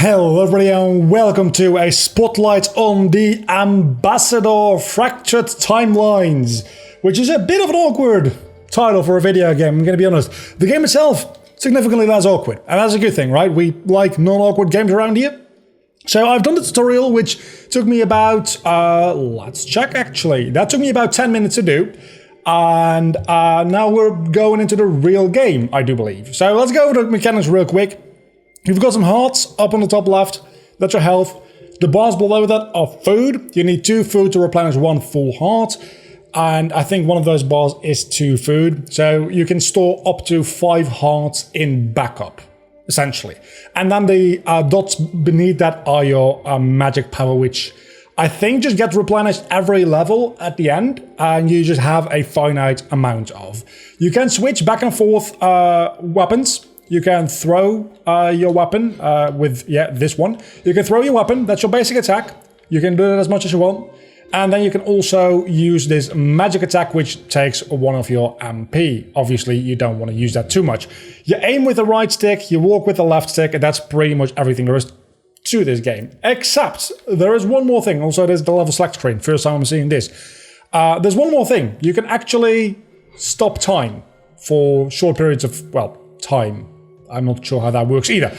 Hello everybody and welcome to a spotlight on the Ambassador Fractured Timelines, which is a bit of an awkward title for a video game, I'm gonna be honest. The game itself, significantly less awkward, and that's a good thing, right? We like non-awkward games around here. So I've done the tutorial, which took me about, let's check actually, that took me about 10 minutes to do. And now we're going into the real game, I do believe. So let's go over the mechanics real quick. You've got some hearts up on the top left, that's your health. The bars below that are food. You need 2 food to replenish 1 full heart. And I think one of those bars is 2 food. So you can store up to 5 hearts in backup, essentially. And then the dots beneath that are your magic power, which I think just gets replenished every level at the end. And you just have a finite amount of. You can switch back and forth weapons. You can throw your weapon with, this one. You can throw your weapon, that's your basic attack. You can do it as much as you want. And then you can also use this magic attack, which takes 1 of your MP. Obviously, you don't want to use that too much. You aim with the right stick, you walk with the left stick, and that's pretty much everything there is to this game. Except, there is one more thing. Also, there's the level select screen. First time I'm seeing this. There's one more thing. You can actually stop time for short periods of, well, time. I'm not sure how that works either.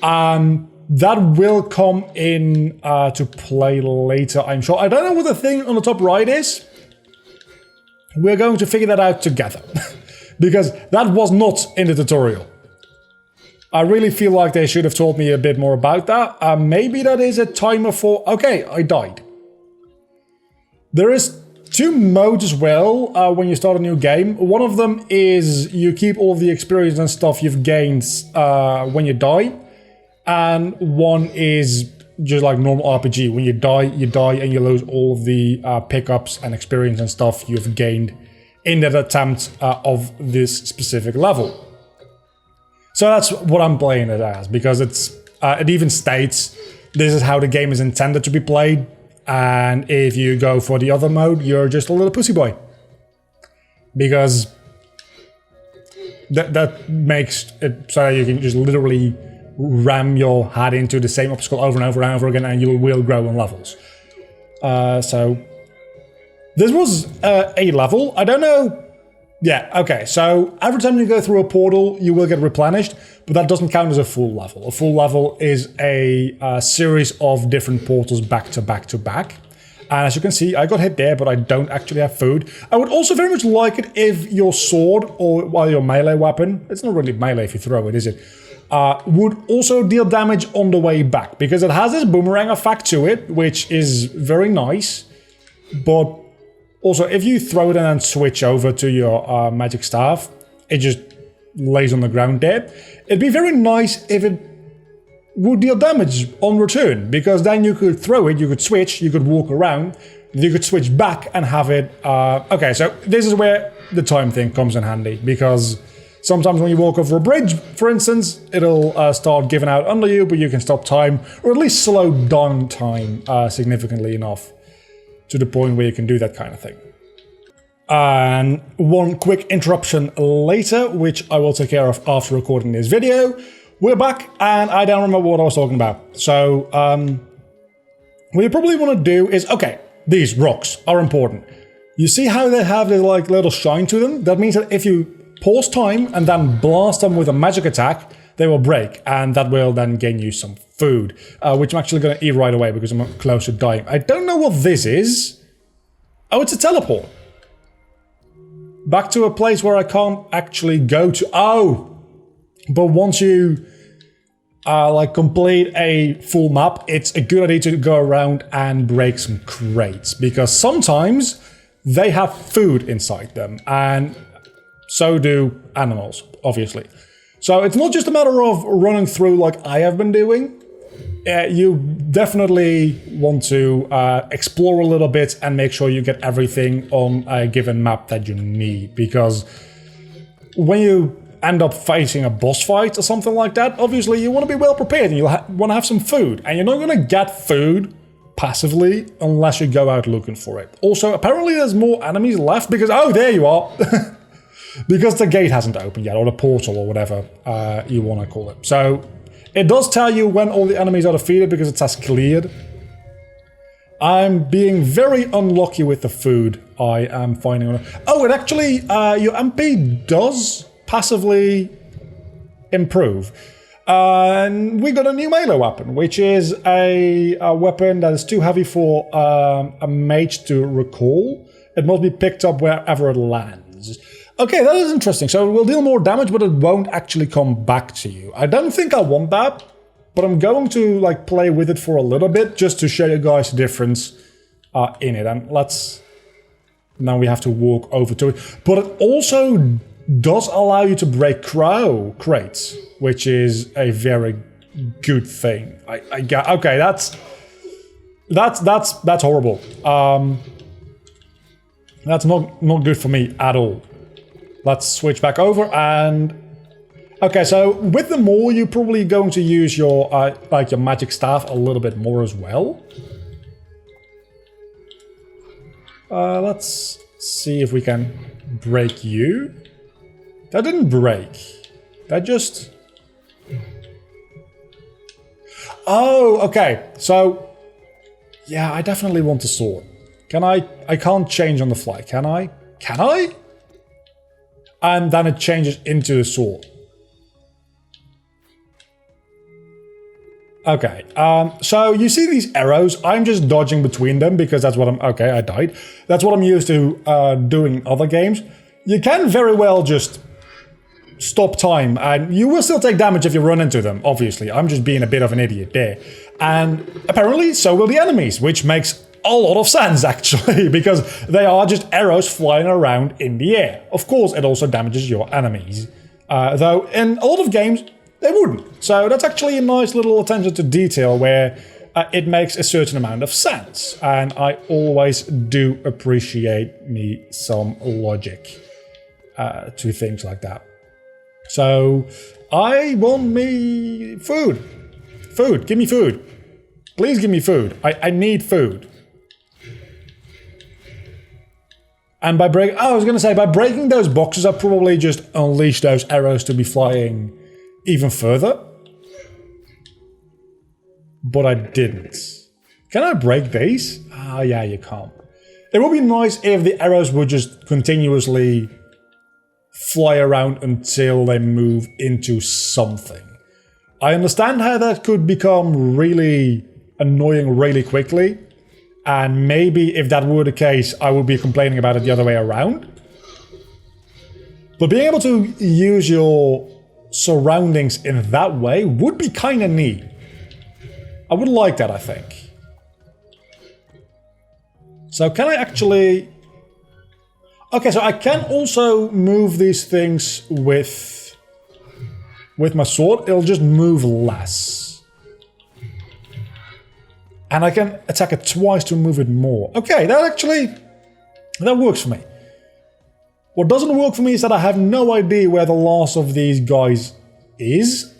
That will come in to play later, I'm sure. I don't know what the thing on the top right is. We're going to figure that out together. Because that was not in the tutorial. I really feel like they should have told me a bit more about that. Maybe that is a timer for... Okay, I died. There is 2 modes as well when you start a new game. One of them is you keep all of the experience and stuff you've gained when you die. And one is just like normal RPG. When you die and you lose all of the pickups and experience and stuff you've gained in that attempt of this specific level. So that's what I'm playing it as, because it even states this is how the game is intended to be played. And if you go for the other mode, you're just a little pussy boy. Because that makes it so that you can just literally ram your head into the same obstacle over and over and over again, and you will grow in levels. So this was a level. I don't know. Yeah, okay. So every time you go through a portal, you will get replenished, but that doesn't count as a full level. A full level is a series of different portals back to back to back. And as you can see, I got hit there, but I don't actually have food. I would also very much like it if your sword, or your melee weapon, it's not really melee if you throw it, is it? Would also deal damage on the way back, because it has this boomerang effect to it, which is very nice. But also, if you throw it and then switch over to your magic staff, it just lays on the ground there. It'd be very nice if it would deal damage on return, because then you could throw it, you could switch, you could walk around, you could switch back and have it... okay, so this is where the time thing comes in handy, because sometimes when you walk over a bridge, for instance, it'll start giving out under you, but you can stop time, or at least slow down time significantly enough to the point where you can do that kind of thing. And one quick interruption later, which I will take care of after recording this video. We're back, and I don't remember what I was talking about. So, what you probably want to do is, okay, these rocks are important. You see how they have this like little shine to them? That means that if you pause time and then blast them with a magic attack, they will break, and that will then gain you some food, which I'm actually going to eat right away because I'm close to dying. I don't know what this is. Oh, it's a teleport. Back to a place where I can't actually go to. Oh, but once you like complete a full map, it's a good idea to go around and break some crates, because sometimes they have food inside them, and so do animals, obviously. So it's not just a matter of running through like I have been doing. You definitely want to explore a little bit and make sure you get everything on a given map that you need. Because when you end up facing a boss fight or something like that, obviously you want to be well prepared and you want to have some food. And you're not going to get food passively unless you go out looking for it. Also, apparently there's more enemies left because... Oh, there you are! Because the gate hasn't opened yet, or the portal, or whatever you want to call it. So It does tell you when all the enemies are defeated because it says cleared. I'm being very unlucky with the food I am finding. Oh, it actually, your MP does passively improve. And we got a new melee weapon, which is a weapon that is too heavy for a mage to recall. It must be picked up wherever it lands. Okay, that is interesting. So it will deal more damage, but it won't actually come back to you. I don't think I want that, but I'm going to like play with it for a little bit just to show you guys the difference in it. And now we have to walk over to it. But it also does allow you to break crates, which is a very good thing. Okay, that's horrible. That's not good for me at all. Let's switch back over and okay. So with the maul, you're probably going to use your like your magic staff a little bit more as well. Let's see if we can break you. That didn't break. That just... Oh, okay. So, yeah, I definitely want a sword. Can I can't change on the fly, can I? Can I? And then it changes into a sword. Okay, so you see these arrows? I'm just dodging between them because that's what I'm... Okay, I died. That's what I'm used to doing in other games. You can very well just stop time, and you will still take damage if you run into them, obviously. I'm just being a bit of an idiot there. And apparently so will the enemies, which makes a lot of sense, actually, because they are just arrows flying around in the air. Of course, it also damages your enemies. Though in a lot of games, they wouldn't. So that's actually a nice little attention to detail where it makes a certain amount of sense. And I always do appreciate me some logic to things like that. So, I want me food. Food, give me food. Please give me food. I need food. And by I was gonna say, by breaking those boxes, I probably just unleashed those arrows to be flying even further. But I didn't. Can I break these? Ah, yeah, you can't. It would be nice if the arrows would just continuously fly around until they move into something. I understand how that could become really annoying really quickly, and maybe if that were the case, I would be complaining about it the other way around. But being able to use your surroundings in that way would be kind of neat. I would like that, I think. So can I actually... Okay, so I can also move these things with my sword. It'll just move less. And I can attack it twice to move it more. Okay, that works for me. What doesn't work for me is that I have no idea where the last of these guys is.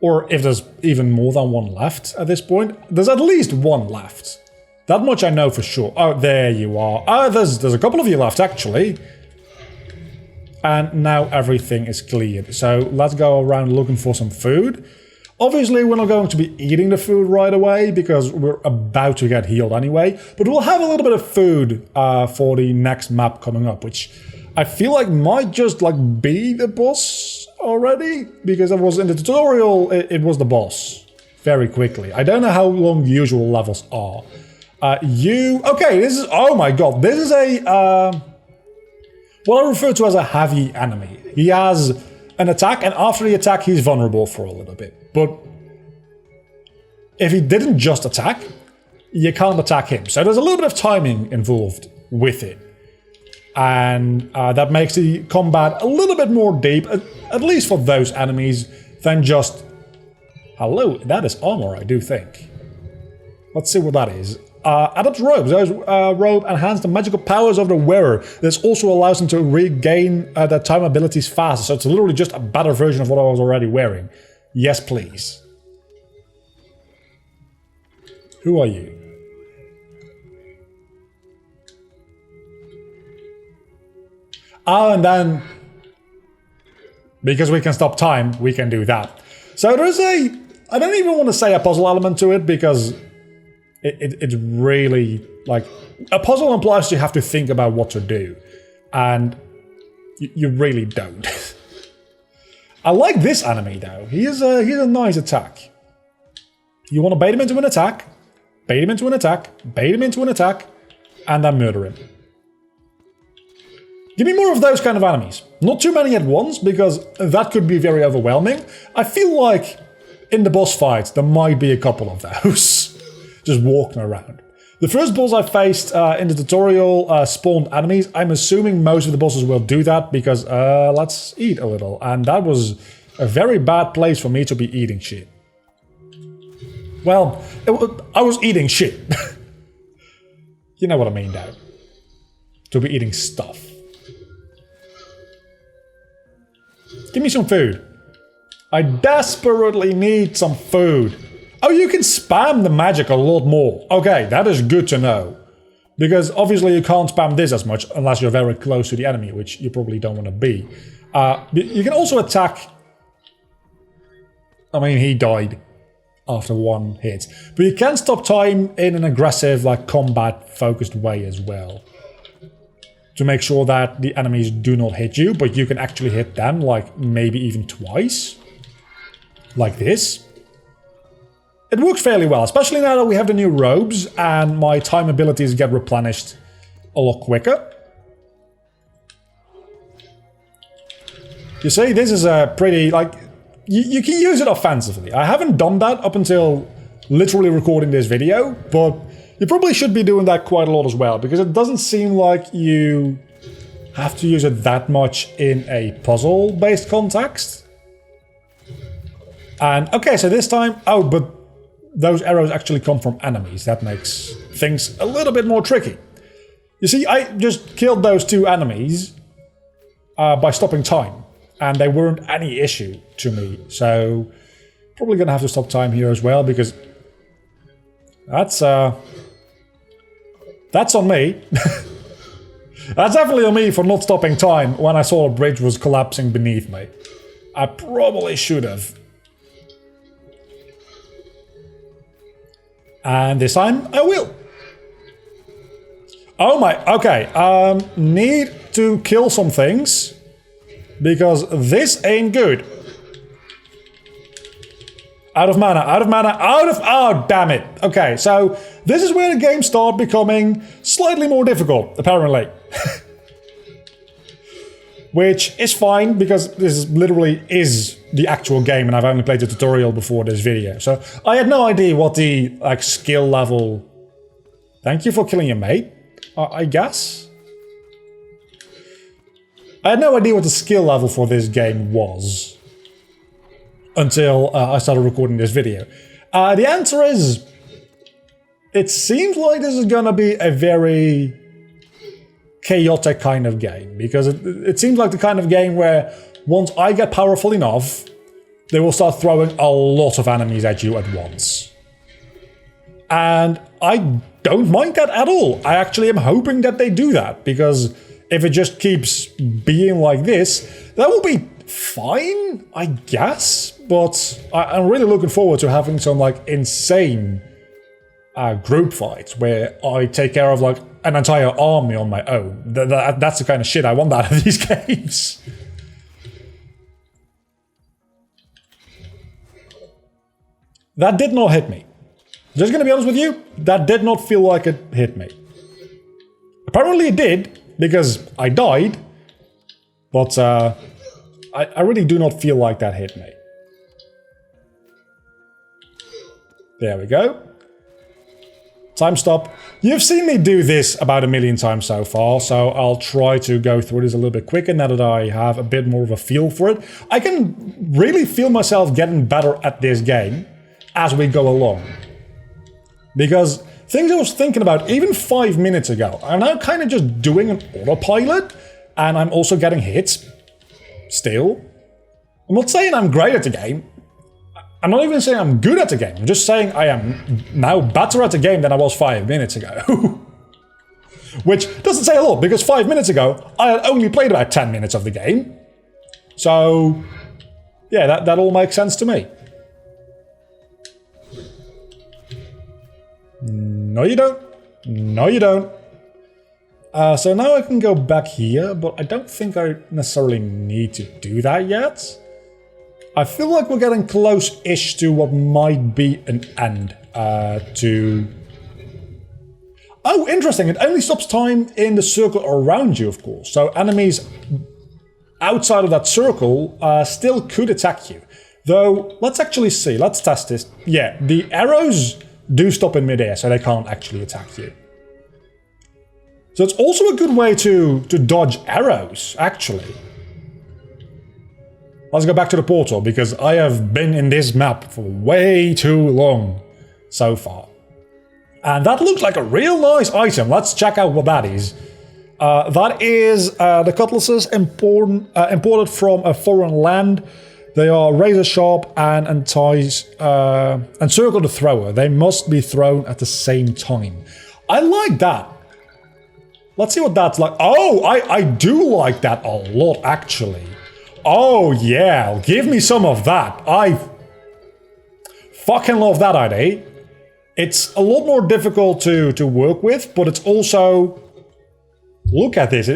Or if there's even more than one left at this point. There's at least one left. That much I know for sure. Oh, there you are. Oh, there's a couple of you left, actually. And now everything is cleared. So let's go around looking for some food. Obviously, we're not going to be eating the food right away because we're about to get healed anyway. But we'll have a little bit of food for the next map coming up, which I feel like might just like be the boss already. Because it was in the tutorial, it was the boss very quickly. I don't know how long the usual levels are. Okay, this is, oh my god, this is what I refer to as a heavy enemy. He has an attack, and after the attack, he's vulnerable for a little bit. But if he didn't just attack, you can't attack him. So there's a little bit of timing involved with it. And that makes the combat a little bit more deep, at least for those enemies, than just... Hello, that is armor, I do think. Let's see what that is. Adept robes. Those robe enhance the magical powers of the wearer. This also allows them to regain their time abilities faster. So it's literally just a better version of what I was already wearing. Yes, please. Who are you? Oh, and then, because we can stop time, we can do that. So there's I don't even want to say a puzzle element to it because it's really like a puzzle implies you have to think about what to do, and you really don't. I like this enemy though. He has a nice attack. You want to bait him into an attack, bait him into an attack, bait him into an attack, and then murder him. Give me more of those kind of enemies. Not too many at once, because that could be very overwhelming. I feel like in the boss fights, there might be a couple of those. Just walking around. The first boss I faced in the tutorial spawned enemies. I'm assuming most of the bosses will do that, because let's eat a little. And that was a very bad place for me to be eating shit. Well, I was eating shit. You know what I mean, though. To be eating stuff. Give me some food. I desperately need some food. Oh, you can spam the magic a lot more. Okay, that is good to know. Because obviously you can't spam this as much unless you're very close to the enemy, which you probably don't want to be. You can also attack... I mean, he died after one hit. But you can stop time in an aggressive, like, combat-focused way as well. To make sure that the enemies do not hit you, but you can actually hit them, like, maybe even twice. Like this. It works fairly well, especially now that we have the new robes and my time abilities get replenished a lot quicker. You see, this is a pretty, like... You can use it offensively. I haven't done that up until literally recording this video, but you probably should be doing that quite a lot as well, because it doesn't seem like you have to use it that much in a puzzle-based context. And, okay, so this time... Oh, but those arrows actually come from enemies. That makes things a little bit more tricky. You see, I just killed those two enemies by stopping time. And they weren't any issue to me, so probably gonna have to stop time here as well, because that's on me. That's definitely on me for not stopping time when I saw a bridge was collapsing beneath me. I probably should have. And this time I will. Oh my, okay, need to kill some things. Because this ain't good. Out of mana, out of mana, out of... Oh, damn it. Okay, so this is where the game starts becoming slightly more difficult, apparently. Which is fine, because this literally is the actual game, and I've only played the tutorial before this video. So I had no idea what the, like, skill level... Thank you for killing your mate, I guess? I had no idea what the skill level for this game was until I started recording this video. The answer is, it seems like this is gonna be a very chaotic kind of game, because it seems like the kind of game where once I get powerful enough, they will start throwing a lot of enemies at you at once. And I don't mind that at all. I actually am hoping that they do that, because if it just keeps being like this, that will be fine, I guess. But I'm really looking forward to having some, like, insane group fights where I take care of, like, an entire army on my own. That's the kind of shit I want out of these games. That did not hit me. Just gonna be honest with you, that did not feel like it hit me. Apparently it did, because I died, but I really do not feel like that hit me. There we go. Time stop. You've seen me do this about 1,000,000 times so far, so I'll try to go through this a little bit quicker now that I have a bit more of a feel for it. I can really feel myself getting better at this game as we go along. Because things I was thinking about even 5 minutes ago, I'm now kind of just doing an autopilot, and I'm also getting hits. Still. I'm not saying I'm great at the game. I'm not even saying I'm good at the game. I'm just saying I am now better at the game than I was 5 minutes ago. Which doesn't say a lot, because 5 minutes ago, I had only played about 10 minutes of the game. So, yeah, that all makes sense to me. No, you don't. No, you don't. So now I can go back here, but I don't think I necessarily need to do that yet. I feel like we're getting close-ish to what might be an end to... Oh, interesting. It only stops time in the circle around you, of course. So enemies outside of that circle still could attack you. Though, let's actually see. Let's test this. Yeah, the arrows do stop in midair, so they can't actually attack you. So it's also a good way to dodge arrows, actually. Let's go back to the portal, because I have been in this map for way too long so far. And that looks like a real nice item. Let's check out what that is. That is the cutlasses imported from a foreign land. They are razor sharp and encircle the thrower. They must be thrown at the same time. I like that. Let's see what that's like. Oh, I do like that a lot, actually. Oh, yeah. Give me some of that. I fucking love that idea. It's a lot more difficult to work with, but it's also... Look at this.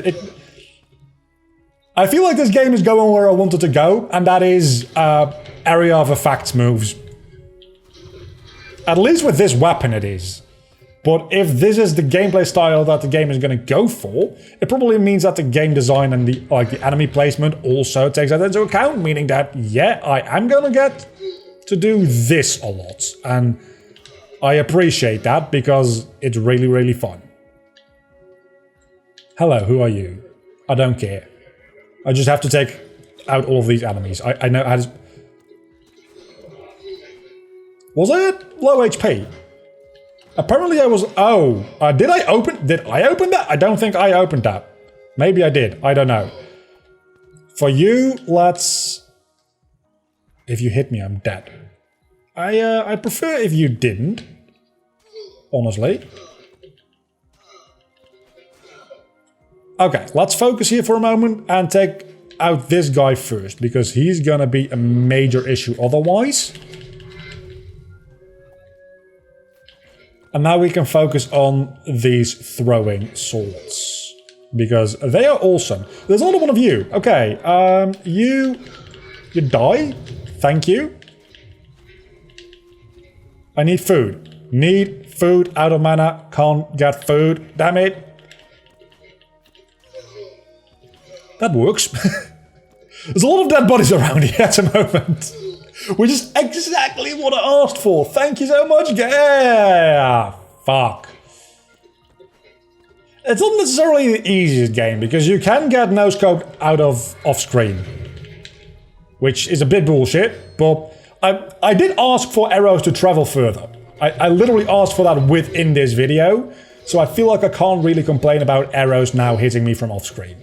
I feel like this game is going where I wanted to go, and that is area of effects moves. At least with this weapon it is. But if this is the gameplay style that the game is going to go for, it probably means that the game design and the enemy placement also takes that into account, meaning that, yeah, I am going to get to do this a lot. And I appreciate that because it's really, really fun. Hello, who are you? I don't care. I just have to take out all of these enemies. I know how to... Was it low HP? Apparently I was... Oh, did I open that? I don't think I opened that. Maybe I did. I don't know. For you, let's... If you hit me, I'm dead. I prefer if you didn't. Honestly. Okay, let's focus here for a moment and take out this guy first, because he's gonna be a major issue otherwise. And now we can focus on these throwing swords, because they are awesome. There's another one of you. Okay, you die. Thank you. I need food. Need food. Out of mana. Can't get food. Damn it. That works. There's a lot of dead bodies around here at the moment. Which is exactly what I asked for. Thank you so much. Yeah. Fuck. It's not necessarily the easiest game, because you can get no-scoped out of off-screen. Which is a bit bullshit, but I did ask for arrows to travel further. I literally asked for that within this video, so I feel like I can't really complain about arrows now hitting me from off-screen.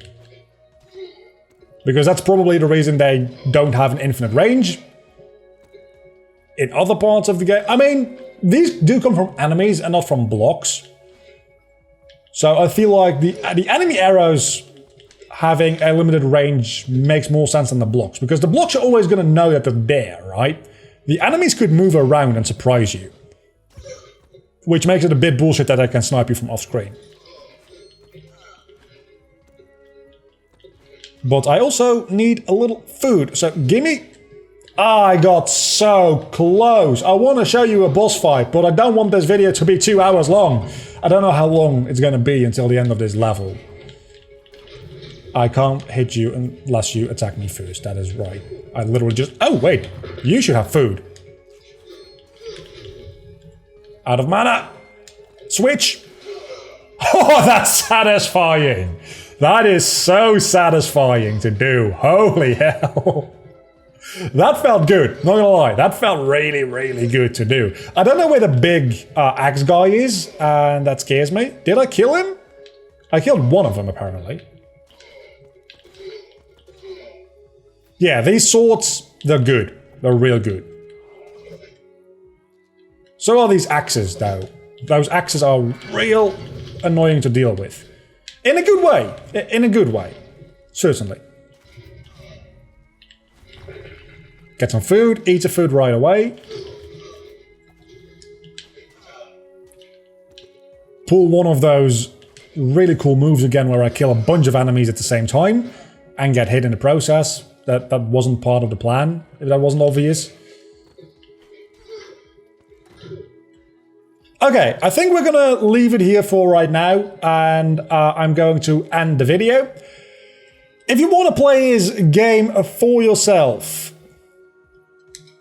Because that's probably the reason they don't have an infinite range in other parts of the game. I mean, these do come from enemies and not from blocks. So I feel like the enemy arrows having a limited range makes more sense than the blocks. Because the blocks are always going to know that they're there, right? The enemies could move around and surprise you. Which makes it a bit bullshit that I can snipe you from off-screen. But I also need a little food, so gimme... I got so close. I want to show you a boss fight, but I don't want this video to be 2 hours long. I don't know how long it's going to be until the end of this level. I can't hit you unless you attack me first, that is right. I literally just... Oh, wait. You should have food. Out of mana. Switch. Oh, that's satisfying. That is so satisfying to do. Holy hell. That felt good. Not gonna lie. That felt really, really good to do. I don't know where the big axe guy is, and that scares me. Did I kill him? I killed one of them, apparently. Yeah, these swords, they're good. They're real good. So are these axes, though. Those axes are real annoying to deal with. In a good way. In a good way. Certainly. Get some food. Eat the food right away. pull one of those really cool moves again where I kill a bunch of enemies at the same time and get hit in the process. That wasn't part of the plan, if that wasn't obvious. Okay, I think we're gonna leave it here for right now, and I'm going to end the video. If you want to play this game for yourself,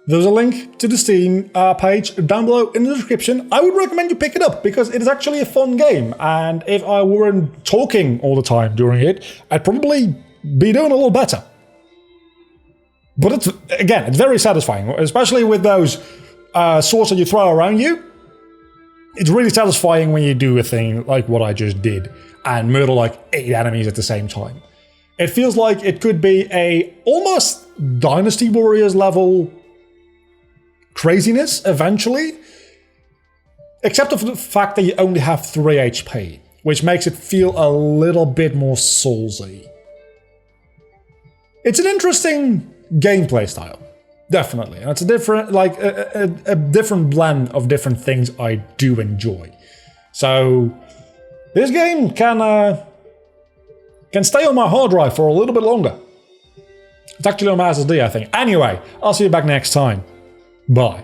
there's a link to the Steam page down below in the description. I would recommend you pick it up because it is actually a fun game, and if I weren't talking all the time during it, I'd probably be doing a little better. But it's very satisfying, especially with those swords that you throw around you. It's really satisfying when you do a thing like what I just did and murder like 8 enemies at the same time. It feels like it could be a almost Dynasty Warriors level craziness eventually, except for the fact that you only have 3 HP, which makes it feel a little bit more Soulsy. It's an interesting gameplay style, definitely, and it's a different, like a different blend of different things I do enjoy. So this game can stay on my hard drive for a little bit longer. It's actually on my SSD, I think. Anyway, I'll see you back next time. Bye.